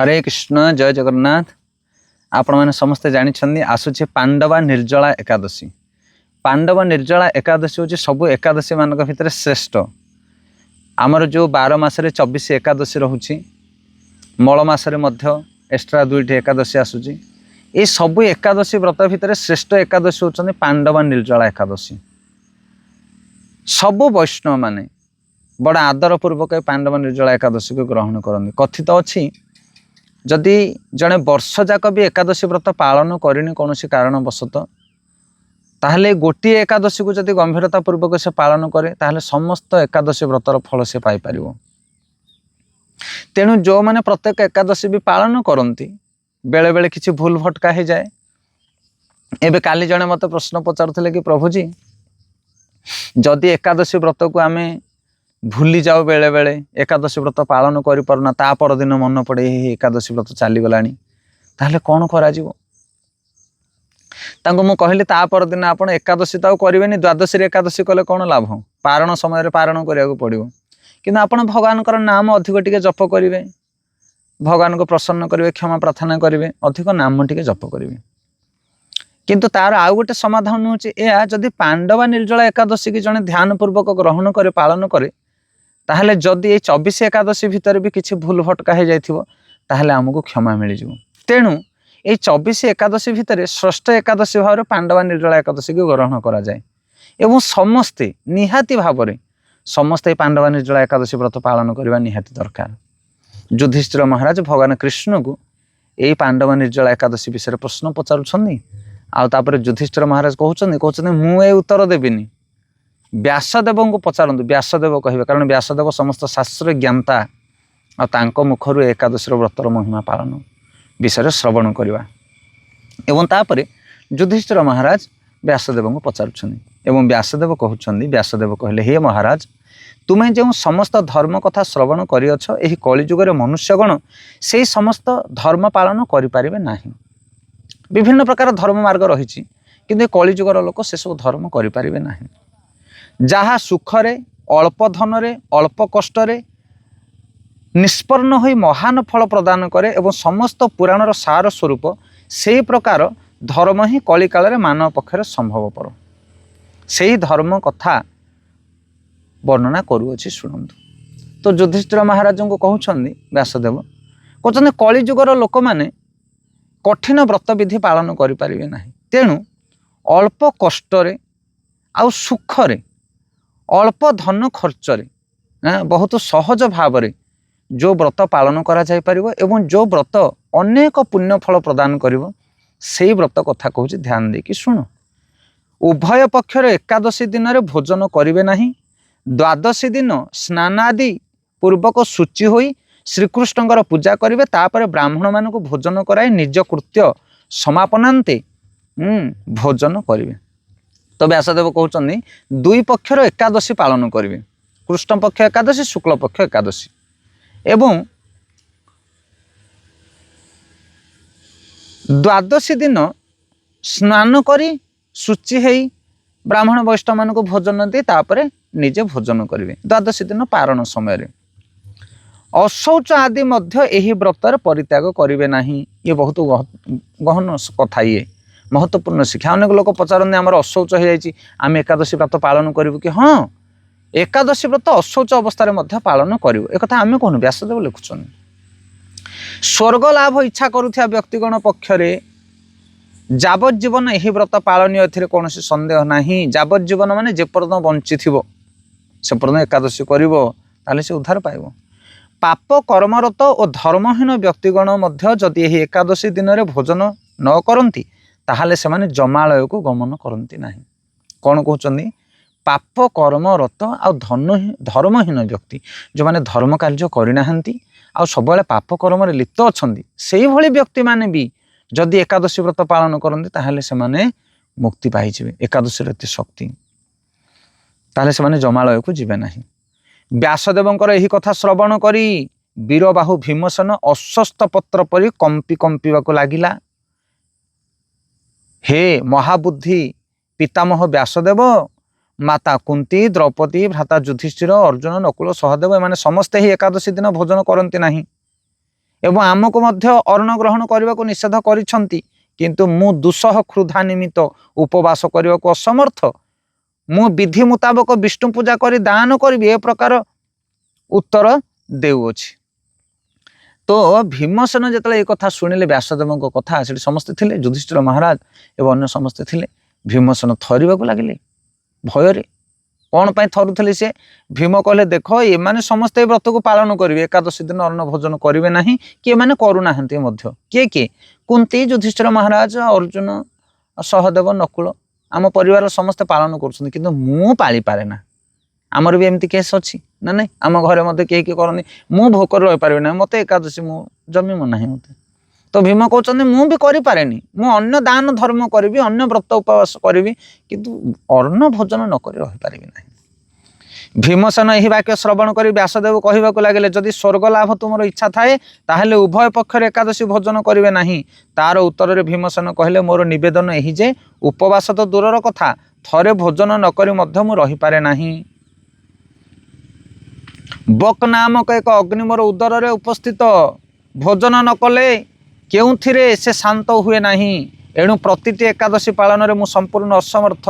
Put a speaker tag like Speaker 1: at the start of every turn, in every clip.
Speaker 1: हरे कृष्ण जय जगन्नाथ। आपण मैंने समस्ते जानी आसूचे पांडवा निर्जला एकादशी। पांडव निर्जला एकादशी हूँ सबू एकादशी मान भितर श्रेष्ठ। आमर जो 12 मासरे 24 एकादशी रोचे, मल मासरे एक्स्ट्रा 2टी एकादशी आसूची। ये सबू एकादशी व्रत भितर श्रेष्ठ एकादशी होती पांडवा निर्जला एकादशी। सबू वैष्णव माने बड़ा आदर पूर्वक पांडव निर्जला एकादशी को ग्रहण करते। कथित अच्छी जदि जड़े वर्ष जाक भी एकादशी व्रत पालन करनी कौन कारणवशतः ताहले गोटे एकादशी को जदि गंभीरता पूर्वक से पालन करे ताहले समस्त एकादशी व्रतर फल से पाई परिवो। तेणु जो माने प्रत्येक एकादशी भी पालन करती बेले बेले किसी भूल भटका हो जाए। एबे काली जड़े मत प्रश्न पचारुले कि प्रभुजी जदि एकादशी व्रत को आमे भूली जाओ बेले बेले एकादशी व्रत पालन कर पारना ता पर दिन मन पड़े एकादशी व्रत चली गलानी ताहले कौन करा जीवो। तांको मु कहली ता पर दिन आपण एकादशी तो करेनि, द्वादशी एकादशी कले कौन लाभ, पारण समय पारण करिया पड़ो। किंतु आपण भगवान नाम अधिक टिके जप करेंगे, भगवान को प्रसन्न करेंगे, क्षमा प्रार्थना करेंगे, अधिक नाम टिके जप करेंगे। किंतु तार आउ गोटे समाधान हूँ जदि पांडवा निर्जला एकादशी की जड़े ध्यान पूर्वक ग्रहण करे पालन करे ताहले जदि ये 24 एकादशी भितर भी किसी भूल भटका हो जाइथिबो ताहले हमको क्षमा मिल जाओ। तेणु ये 24 एकादशी भितर श्रेष्ठ एकादशी भाव पांडवा निर्जला एकादशी को ग्रहण करा जाए एवं समस्ते निहाती भाव में समस्ते पांडवा निर्जला एकादशी व्रत पालन करने निहाती दरकार। युधिष्ठिर महाराज भगवान कृष्ण को यही पांडवा निर्जला एकादशी विषय प्रश्न पचारुछन्ति। आउे युधिष्ठिर महाराज कहते मुझे उत्तर देविनी, व्यासदेव को पचारतु। व्यासदेव कहे कारण व्यासदेव समस्त शास्त्र ज्ञाता आ मुखर एकादशी व्रतर महिमा पालन विषय श्रवण करवा। एवं तापर युधिष्ठिर महाराज व्यासदेव को पचारुछन्ति एवं व्यासदेव कहते व्यासदेव कहले हे महाराज तुम्हें जो समस्त धर्म कथा श्रवण करिअछ एही कलिजुगर मनुष्यगण से समस्त धर्म पालन करिपारिबे नाही। विभिन्न प्रकार धर्म मार्ग रही किंतु कलिजुगर लोक से सब धर्म करिपारिबे नाही। जहा सुखरे अल्प धनरे अल्प कष्टरे निष्पन्न होई महान फल प्रदान करे एवं समस्त पुराणर सार स्वरूप से प्रकार धर्म ही कली काल मानव पक्षर संभवपर। से ही धर्म कथा वर्णना करुअछि शुणु। तो युधिष्ठिर महाराज को कहउछन्ति व्यासदेव कहते कलिजुगर लोक माने कठिन व्रत विधि पालन करिपारिबे नाही। तेणु अल्प कष्टरे आउ सुखरे अल्प धन खर्चरे बहुत सहज भाव जो व्रत पालन करा जाय परिबो एवं जो व्रत अनेक पुण्य फल प्रदान करिवो सेही व्रत कथा कहूँ ध्यान देकी शुण। उभय पक्षर एकादशी दिन रे भोजन करिवे नाही। द्वादशी दिन स्नानादि पूर्वक शुचि होई श्रीकृष्णकर पूजा करेंगे, तापर ब्राह्मण मान को भोजन कराई निज कृत्य समापनांते भोजन करेंगे। तो व्यासदेव कहते दुई पक्षर एकादशी पालन करेंगे, कृष्ण पक्ष एकादशी शुक्ल पक्ष एकादशी। एवं द्वादशी दिन स्नान करी शुचि है ब्राह्मण वैष्णव मान को भोजन दे तापर निजे भोजन करेंगे। द्वादशी दिन पारण समय अशौच आदि मध्य यही व्रतर परित्याग करेंगे नहीं। ये बहुत गहन कथा, ये महत्वपूर्ण शिक्षा। अनेक लोग पचारते आमर अशौच हो जाए आम एकादशी व्रत पालन करूँ कि हाँ एकादशी व्रत अशौच अवस्था पालन करूँ एक आम कहूँ। व्यासदेव लिखुन स्वर्ग लाभ इच्छा करुवा व्यक्तिगण पक्षरे जावज्जीवन यही व्रत पालन ए कौन सन्देह नहीं। जावज्जीवन माने जेपर्यंत बंची थो से पर्यंत एकादशी कर से उद्धार पाइब। पाप कर्मरत और धर्महीन व्यक्तिगण मध्य जदि यही एकादशी दिन में भोजन न करती ताहले से माने जमालय को गमन करती नहीं। कौन कहते पाप कर्मरत आ धर्महीन व्यक्ति जो माने धर्म कार्य करना आ सब पाप कर्म लिप्त अच्छा से भली व्यक्ति माने भी जदि एकादशी व्रत पालन करते ताहले से माने मुक्ति पाइबे। एकादशी एत शक्ति ताहले से माने जमालय को जीवे नहीं। व्यासदेवंकर यही कथा श्रवण करी वीरबाहु भीमसेन अस्वस्थ पत्र परी कंपी कंपीवाको लागिला। हे महाबुद्धि पितामह व्यासदेव माता कुंती द्रौपदी भ्राता युधिष्ठिर अर्जुन नकुल सहदेव एमाने समस्ते ही एकादशी दिन भोजन करती नहीं। ଏବଂ ଆମକୁ ମଧ୍ୟ ଅନ୍ନ ଗ୍ରହଣ କରିବାକୁ ନିଷେଧ କରିଛନ୍ତି, କିନ୍ତୁ ମୁଁ ଦୁଃସହ କ୍ରୁଧା ନିମିତ୍ତ ଉପବାସ କରିବାକୁ ଅସମର୍ଥ। ମୁଁ ବିଧି ମୁତାବକ ବିଷ୍ଣୁ ପୂଜା କରି ଦାନ କରିବି, ଏ ପ୍ରକାର ଉତ୍ତର ଦେଉଅଛି। ତ ଭୀମସେନ ଯେତେବେଳେ ଏ କଥା ଶୁଣିଲେ ବ୍ୟାସଦେବଙ୍କ କଥା, ସେଠି ସମସ୍ତେ ଥିଲେ, ଯୁଧିଷ୍ଠିର ମହାରାଜ ଏବଂ ଅନ୍ୟ ସମସ୍ତେ ଥିଲେ। ଭୀମସେନ ଥରିବାକୁ ଲାଗିଲେ ଭୟରେ। କ'ଣ ପାଇଁ ଥରୁଥିଲେ ସେ? ଭୀମ କହିଲେ, ଦେଖ ଏମାନେ ସମସ୍ତେ ଏ ବ୍ରତକୁ ପାଳନ କରିବେ, ଏକାଦଶୀ ଦିନ ଅନ୍ନ ଭୋଜନ କରିବେ ନାହିଁ, କି ଏମାନେ କରୁନାହାନ୍ତି ମଧ୍ୟ। କିଏ କିଏ? କୁନ୍ତି, ଯୁଧିଷ୍ଠିର ମହାରାଜ, ଅର୍ଜୁନ, ସହଦେବ, ନକୁଳ, ଆମ ପରିବାର ସମସ୍ତେ ପାଳନ କରୁଛନ୍ତି, କିନ୍ତୁ ମୁଁ ପାଳିପାରେ ନା। ଆମର ବି ଏମିତି କେସ୍ ଅଛି ନା ନାଇଁ? ଆମ ଘରେ ମଧ୍ୟ କେହି କିଏ କରନ୍ତି, ମୁଁ ଭୋକରେ ରହିପାରିବି ନାହିଁ, ମୋତେ ଏକାଦଶୀ ମୁଁ ଜମିବ ନାହିଁ ମୋତେ। ତ ଭୀମ କହୁଛନ୍ତି ମୁଁ ବି କରିପାରେନି, ମୁଁ ଅନ୍ୟ ଦାନ ଧର୍ମ କରିବି, ଅନ୍ୟ ବ୍ରତ ଉପବାସ କରିବି, କିନ୍ତୁ ଅନ୍ନ ଭୋଜନ ନ କରି ରହିପାରିବି ନାହିଁ। ଭୀମସେନ ଏହି ବାକ୍ୟ ଶ୍ରବଣ କରି ବ୍ୟାସଦେବ କହିବାକୁ ଲାଗିଲେ, ଯଦି ସ୍ୱର୍ଗ ଲାଭ ତୁମର ଇଚ୍ଛା ଥାଏ ତାହେଲେ ଉଭୟ ପକ୍ଷରେ ଏକାଦଶୀ ଭୋଜନ କରିବେ ନାହିଁ। ତାର ଉତ୍ତରରେ ଭୀମସେନ କହିଲେ, ମୋର ନିବେଦନ ଏହି ଯେ ଉପବାସ ତ ଦୂରର କଥା, ଥରେ ଭୋଜନ ନ କରି ମଧ୍ୟ ମୁଁ ରହିପାରେ ନାହିଁ। ବକ୍ ନାମକ ଏକ ଅଗ୍ନି ମୋର ଉଦରରେ ଉପସ୍ଥିତ, ଭୋଜନ ନ କଲେ କେଉଁଥିରେ ସେ ଶାନ୍ତ ହୁଏ ନାହିଁ। ଏଣୁ ପ୍ରତିଟି ଏକାଦଶୀ ପାଳନରେ ମୁଁ ସମ୍ପୂର୍ଣ୍ଣ ଅସମର୍ଥ।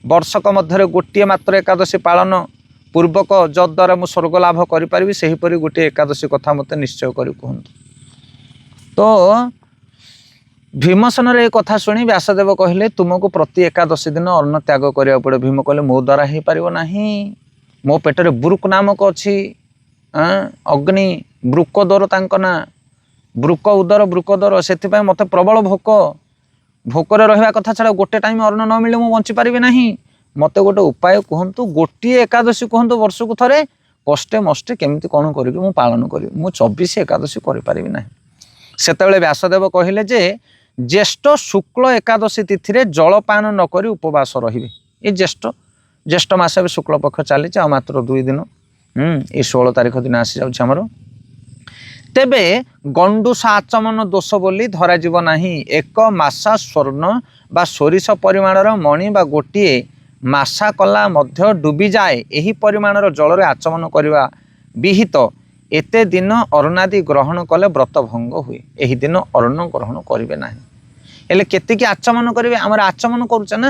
Speaker 1: ବର୍ଷକ ମଧ୍ୟରେ ଗୋଟିଏ ମାତ୍ର ଏକାଦଶୀ ପାଳନ ପୂର୍ବକ ଯଦ୍ୱାରା ମୁଁ ସ୍ୱର୍ଗ ଲାଭ କରିପାରିବି, ସେହିପରି ଗୋଟିଏ ଏକାଦଶୀ କଥା ମୋତେ ନିଶ୍ଚୟ କରି କୁହନ୍ତୁ। ତ ଭୀମସେନର ଏ କଥା ଶୁଣି ବ୍ୟାସଦେବ କହିଲେ, ତୁମକୁ ପ୍ରତି ଏକାଦଶୀ ଦିନ ଅନ୍ନ ତ୍ୟାଗ କରିବାକୁ ପଡ଼ିବ। ଭୀମ କହିଲେ, ମୋ ଦ୍ୱାରା ହେଇପାରିବ ନାହିଁ, ମୋ ପେଟରେ ବୃକ୍ ନାମକ ଅଛି, ଅଗ୍ନି, ବୃକୋଦର ତାଙ୍କ ନାଁ, ବୃକ ଉଦର ବୃକୋଦର, ସେଥିପାଇଁ ମୋତେ ପ୍ରବଳ ଭୋକ, ଭୋକରେ ରହିବା କଥା ଛଡ଼ା ଗୋଟେ ଟାଇମ୍ ଅନ୍ନ ନ ମିଳିଲେ ମୁଁ ବଞ୍ଚିପାରିବି ନାହିଁ। ମୋତେ ଗୋଟେ ଉପାୟ କୁହନ୍ତୁ, ଗୋଟିଏ ଏକାଦଶୀ କୁହନ୍ତୁ ବର୍ଷକୁ ଥରେ, କଷ୍ଟେ ମଷ୍ଟେ କେମିତି କ'ଣ କରିକି ମୁଁ ପାଳନ କରିବି, ମୁଁ 24 ଏକାଦଶୀ କରିପାରିବି ନାହିଁ। ସେତେବେଳେ ବ୍ୟାସଦେବ କହିଲେ ଯେ ଜ୍ୟେଷ୍ଠ ଶୁକ୍ଳ ଏକାଦଶୀ ତିଥିରେ ଜଳପାନ ନ କରି ଉପବାସ ରହିବେ। ଏ ଜ୍ୟେଷ୍ଠ ମାସ ଏବେ ଶୁକ୍ଳପକ୍ଷ ଚାଲିଛି, ଆଉ ମାତ୍ର 2 ଦିନ, ଏ 16 ତାରିଖ ଦିନ ଆସିଯାଉଛି ଆମର। ତେବେ ଗଣ୍ଡୁଷ ଆଚମନ ଦୋଷ ବୋଲି ଧରାଯିବ ନାହିଁ। 1 ମାସା ସ୍ୱର୍ଣ୍ଣ ବା ସୋରିଷ ପରିମାଣର ମଣି ବା ଗୋଟିଏ ମାସା କଲା ମଧ୍ୟ ଡୁବିଯାଏ, ଏହି ପରିମାଣର ଜଳରେ ଆଚମନ କରିବା ବିହିତ। ଏତେ ଦିନ ଅର୍ଣ୍ଣାଦି ଗ୍ରହଣ କଲେ ବ୍ରତ ଭଙ୍ଗ ହୁଏ। ଏହି ଦିନ ଅନ୍ନ ଗ୍ରହଣ କରିବେ ନାହିଁ। ହେଲେ କେତିକି ଆଚମନ କରିବେ? ଆମର ଆଚମନ କରୁଛେ ନା,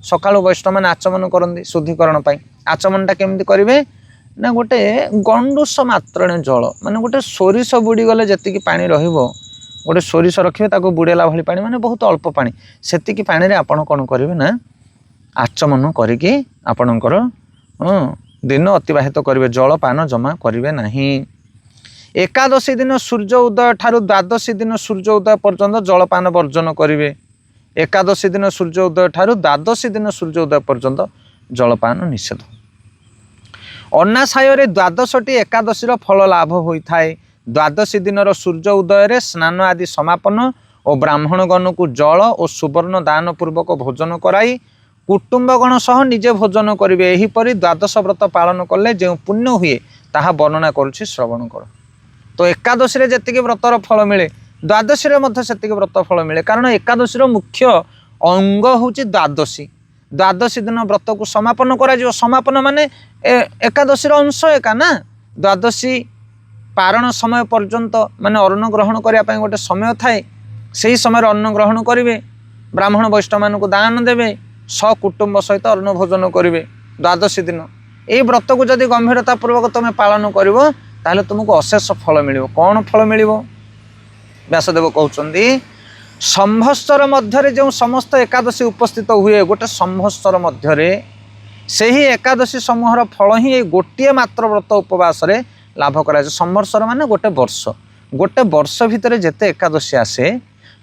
Speaker 1: ସକାଳୁ ବୈଷ୍ଣବମାନେ ଆଚମନ କରନ୍ତି ଶୁଦ୍ଧିକରଣ ପାଇଁ। ଆଚମନଟା କେମିତି କରିବେ ନା, ଗୋଟେ ଗଣ୍ଡୁଷ ମାତ୍ରାରେ ଜଳ, ମାନେ ଗୋଟେ ସୋରିଷ ବୁଡ଼ିଗଲେ ଯେତିକି ପାଣି ରହିବ, ଗୋଟେ ସୋରିଷ ରଖିବେ, ତାକୁ ବୁଡ଼େଇଲା ଭଳି ପାଣି, ମାନେ ବହୁତ ଅଳ୍ପ ପାଣି, ସେତିକି ପାଣିରେ ଆପଣ କ'ଣ କରିବେ ନା ଆଚମନ କରିକି ଆପଣଙ୍କର ଦିନ ଅତିବାହିତ କରିବେ, ଜଳପାନ ଜମା କରିବେ ନାହିଁ। ଏକାଦଶୀ ଦିନ ସୂର୍ଯ୍ୟ ଉଦୟ ଠାରୁ ଦ୍ୱାଦଶୀ ଦିନ ସୂର୍ଯ୍ୟ ଉଦୟ ପର୍ଯ୍ୟନ୍ତ ଜଳପାନ ବର୍ଜନ କରିବେ। ଏକାଦଶୀ ଦିନ ସୂର୍ଯ୍ୟ ଉଦୟ ଠାରୁ ଦ୍ୱାଦଶୀ ଦିନ ସୂର୍ଯ୍ୟ ଉଦୟ ପର୍ଯ୍ୟନ୍ତ ଜଳପାନ ନିଷେଧ। ଅନାଶାୟରେ ଦ୍ୱାଦଶଟି ଏକାଦଶୀର ଫଳ ଲାଭ ହୋଇଥାଏ। ଦ୍ୱାଦଶୀ ଦିନର ସୂର୍ଯ୍ୟ ଉଦୟରେ ସ୍ନାନ ଆଦି ସମାପନ ଓ ବ୍ରାହ୍ମଣଗଣକୁ ଜଳ ଓ ସୁବର୍ଣ୍ଣ ଦାନ ପୂର୍ବକ ଭୋଜନ କରାଇ କୁଟୁମ୍ବଗଣ ସହ ନିଜେ ଭୋଜନ କରିବେ। ଏହିପରି ଦ୍ୱାଦଶ ବ୍ରତ ପାଳନ କଲେ ଯେଉଁ ପୁଣ୍ୟ ହୁଏ ତାହା ବର୍ଣ୍ଣନା କରୁଛି, ଶ୍ରବଣ କର। ତ ଏକାଦଶୀରେ ଯେତିକି ବ୍ରତର ଫଳ ମିଳେ, ଦ୍ୱାଦଶୀରେ ମଧ୍ୟ ସେତିକି ବ୍ରତ ଫଳ ମିଳେ, କାରଣ ଏକାଦଶୀର ମୁଖ୍ୟ ଅଙ୍ଗ ହେଉଛି ଦ୍ୱାଦଶୀ। ଦ୍ୱାଦଶୀ ଦିନ ବ୍ରତକୁ ସମାପନ କରାଯିବ। ସମାପନ ମାନେ ଏକାଦଶୀର ଅଂଶ ଏକା ନା। ଦ୍ୱାଦଶୀ ପାରଣ ସମୟ ପର୍ଯ୍ୟନ୍ତ, ମାନେ ଅନ୍ନ ଗ୍ରହଣ କରିବା ପାଇଁ ଗୋଟେ ସମୟ ଥାଏ, ସେହି ସମୟରେ ଅନ୍ନ ଗ୍ରହଣ କରିବେ, ବ୍ରାହ୍ମଣ ବୈଷ୍ଣବମାନଙ୍କୁ ଦାନ ଦେବେ, ସକୁଟୁମ୍ବ ସହିତ ଅନ୍ନ ଭୋଜନ କରିବେ ଦ୍ୱାଦଶୀ ଦିନ। ଏହି ବ୍ରତକୁ ଯଦି ଗମ୍ଭୀରତା ପୂର୍ବକ ତୁମେ ପାଳନ କରିବ ତାହେଲେ ତୁମକୁ ଅଶେଷ ଫଳ ମିଳିବ। କ'ଣ ଫଳ ମିଳିବ? ବ୍ୟାସଦେବ କହୁଛନ୍ତି, ସମ୍ବତ୍ସର ମଧ୍ୟରେ ଯେଉଁ ସମସ୍ତ ଏକାଦଶୀ ଉପସ୍ଥିତ ହୁଏ, ଗୋଟେ ସମ୍ବତ୍ସର ମଧ୍ୟରେ ସେହି ଏକାଦଶୀ ସମୂହର ଫଳ ହିଁ ଏଇ ଗୋଟିଏ ମାତ୍ର ବ୍ରତ ଉପବାସରେ ଲାଭ କରାଯାଏ। ସମ୍ବତ୍ସର ମାନେ ଗୋଟେ ବର୍ଷ। ଗୋଟେ ବର୍ଷ ଭିତରେ ଯେତେ ଏକାଦଶୀ ଆସେ,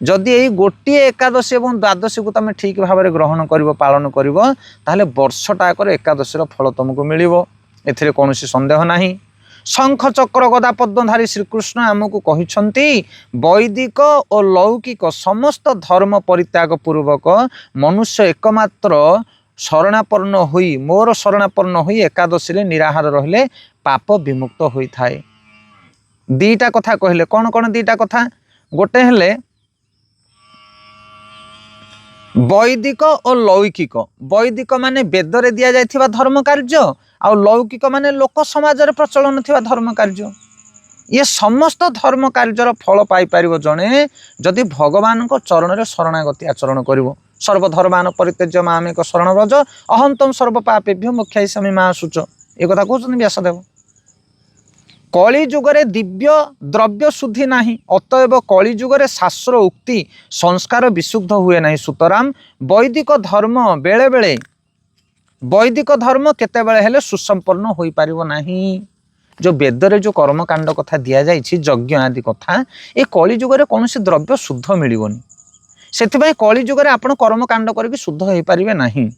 Speaker 1: ଯଦି ଏଇ ଗୋଟିଏ ଏକାଦଶୀ ଏବଂ ଦ୍ୱାଦଶୀକୁ ତୁମେ ଠିକ୍ ଭାବରେ ଗ୍ରହଣ କରିବ, ପାଳନ କରିବ, ତାହେଲେ ବର୍ଷଟାକର ଏକାଦଶୀର ଫଳ ତୁମକୁ ମିଳିବ, ଏଥିରେ କୌଣସି ସନ୍ଦେହ ନାହିଁ। ଶଙ୍ଖ ଚକ୍ର ଗଦା ପଦ୍ମଧାରୀ ଶ୍ରୀକୃଷ୍ଣ ଆମକୁ କହିଛନ୍ତି, ବୈଦିକ ଓ ଲୌକିକ ସମସ୍ତ ଧର୍ମ ପରିତ୍ୟାଗ ପୂର୍ବକ ମନୁଷ୍ୟ ଏକମାତ୍ର ଶରଣାପନ୍ନ ହୋଇ, ମୋର ଶରଣାପନ୍ନ ହୋଇ ଏକାଦଶୀରେ ନିରାହାର ରହିଲେ ପାପ ବିମୁକ୍ତ ହୋଇଥାଏ। ଦିଟା କଥା କହିଲେ। କ'ଣ କ'ଣ ଦିଟା କଥା? ଗୋଟେ ହେଲେ ବୈଦିକ ଓ ଲୌକିକ। ବୈଦିକ ମାନେ ବେଦରେ ଦିଆଯାଇଥିବା ଧର୍ମ କାର୍ଯ୍ୟ, ଆଉ ଲୌକିକ ମାନେ ଲୋକ ସମାଜରେ ପ୍ରଚଳନ ଥିବା ଧର୍ମ କାର୍ଯ୍ୟ। ये समस्त धर्म कार्यर फल पाइपर जड़े जदि भगवान चरण शरणागति आचरण कर सर्वधर्मान परित्यज्य मामेक शरण व्रज अहम तम सर्व पापेभ्यो मोक्षयिष्यामि मा शुच ये कथा कहते व्यासदेव। कली जुगरे दिव्य द्रव्य शुद्धि नाही अतएव कली जुगरे शास्त्र उक्ति संस्कार विशुद्ध हुए नहीं। सुतराम वैदिक धर्म बेले बेले वैदिक धर्म केते बेले हेले सुसंपन्न होई पारिबो नाही। जो वेदरे जो कर्मकांड कथा दिया जाइछि यज्ञ आदि कथा ए कली जुगरे कौनसी द्रव्य शुद्ध मिलिबोनी सेथिबाई कली जुगरे आपण कर्मकांड करके शुद्ध हो पारिबे नाही।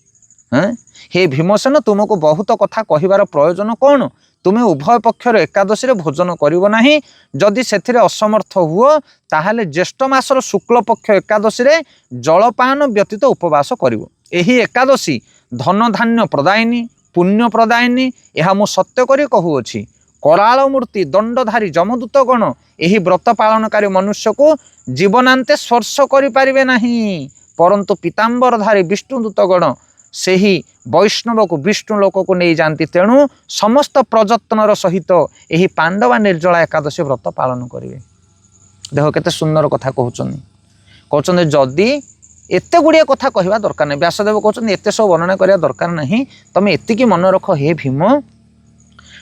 Speaker 1: हे भीमसेन तुमको बहुत कथा कहिबार प्रयोजन कौन तुम्हें उभय पक्षर एकादशी रे भोजन करिवो नाही। जदि सेथिरे असमर्थ हुओ ताहाले ज्येष्ठ मासर शुक्ल पक्ष एकादशी रे जलपान व्यतीत उपवास करिवो। एही एकादशी धन धान्य प्रदायिनी पुण्य प्रदायिनी यह मु सत्य करी कहूअछि। कराल मूर्ति दंडधारी जमदूत गण यही व्रत पालनकारी मनुष्य को जीवनांते स्पर्श करि पारिबे नाही परंतु पीतांबरधारी विष्णुदूत गण से ही वैष्णव को विष्णु लोक को नहीं जाती। तेणु समस्त प्रयत्नर सहित यही पांडवा निर्जला एकादशी व्रत पालन करेंगे। देख केते सुंदर कथा कहते जदि एते गुड़िया कथा कहवा दरकार नहीं। व्यासदेव कहते एते सब वर्णना करने दरकार नहीं। तुम एतिकी मन रख हे भीम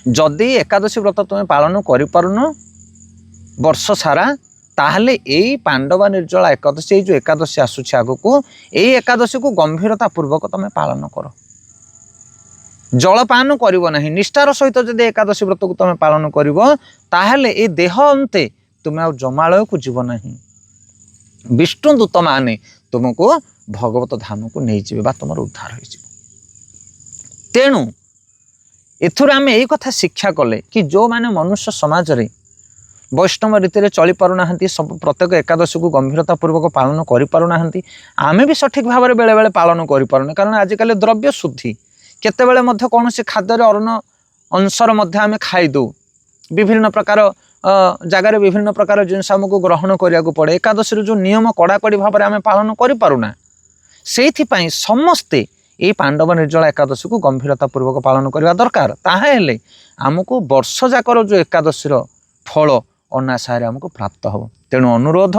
Speaker 1: जदि एकादशी व्रत तुम पालन करिपारुन वर्ष सारा ताहले यही पांडवा निर्जला एकादशी जो एकादशी आसुछि आगको यही एकादशी को गंभीरता पूर्वक तुम पालन कर। जलपान करिवो नाही निष्ठार सहित जदि एकादशी व्रत को तुम पालन करिवो ताहले ए देह अंते तुम आ जमालय को जीव नाही। विष्णु दूत माने तुमको भगवत धाम को नहीं जीवे बा तुम उद्धार हो। तेणु एथुर आम यही कथा शिक्षा कले कि जो माने मनुष्य समाज रे वैष्णव रीति चली पारुना सब प्रत्येक एकादशी को गंभीरता पूर्वक पालन करि पारुना आमे भी सठिक भाव में बेले बेले पालन करि पारुने। कारण आजिकल द्रव्य शुद्धि केतेबेले मध्य कौन सी खाद्य अन्न अंशर मध्य आमे खाईदू विभिन्न प्रकार जगार विभिन्न प्रकार जिनस आमको ग्रहण करिया पड़े। एकादशी जो नियम कड़ाकड़ी भाव में आमे पालन करि पारुना सेइथिपाई समस्ते ये पांडव निर्जला एकादशी को गंभीरता पूर्वक पालन करने दरकार। ताहेले आमको वर्ष जाकर जो एकादशी फल अनाशारे आमको प्राप्त हो। तेणु अनुरोध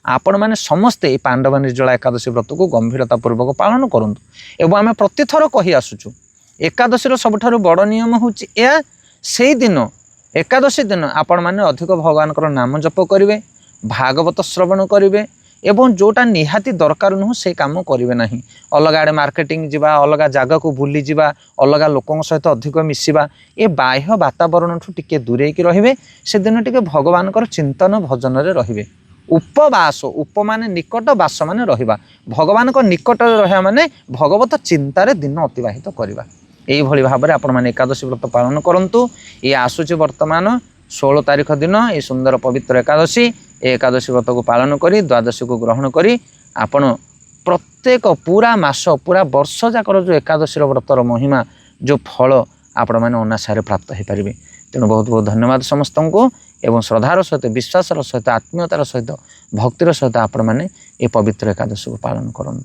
Speaker 1: आपण मैंने समस्ते पांडव निर्जला एकादशी व्रत को गंभीरता पूर्वक पालन करूँ। एवं आम प्रतिथर कही आसुचु एकादशी सबुठारु बड़ नियम होची या से दिन एकादशी दिन आपण मैंने अधिक भगवान नाम जप करेंगे भागवत श्रवण करेंगे एवं जोटा निहाती दरकार नुह से काम करेंगे ना। अलग आड़े मार्केटिंग जावा अलग जगह को भूली जावा अलग लोकों सहित अधिक मिसवा ये बाह्य वातावरण ठू टिके दूरे रहिबे से दिन टिके भगवान चिंतन भजन रे रहिबे। उपवास उप माने निकट बास माने रहिबा भगवान को निकट रहिबा माने भगवत चिंतार दिन अतिबाहित करवा। यही भली भाव में आपण माने एकादशी व्रत पालन करंतु। ये आसुची वर्तमान 16 तारीख दिन ये सुंदर पवित्र एकादशी एकादशी व्रत को पालन करी द्वादशी को ग्रहण करी आपण प्रत्येक पूरा मास पूरा वर्ष जाकर जो एकादशी व्रतर महिमा जो फल आपण मैंने अनाशारे प्राप्त हो पारे। तेणु बहुत बहुत धन्यवाद समस्त को एवं श्रद्धार सहित विश्वासर सहित आत्मीयतार सहित भक्तिर सहित आपण मैंने ये पवित्र एकादशी को पालन करूँ।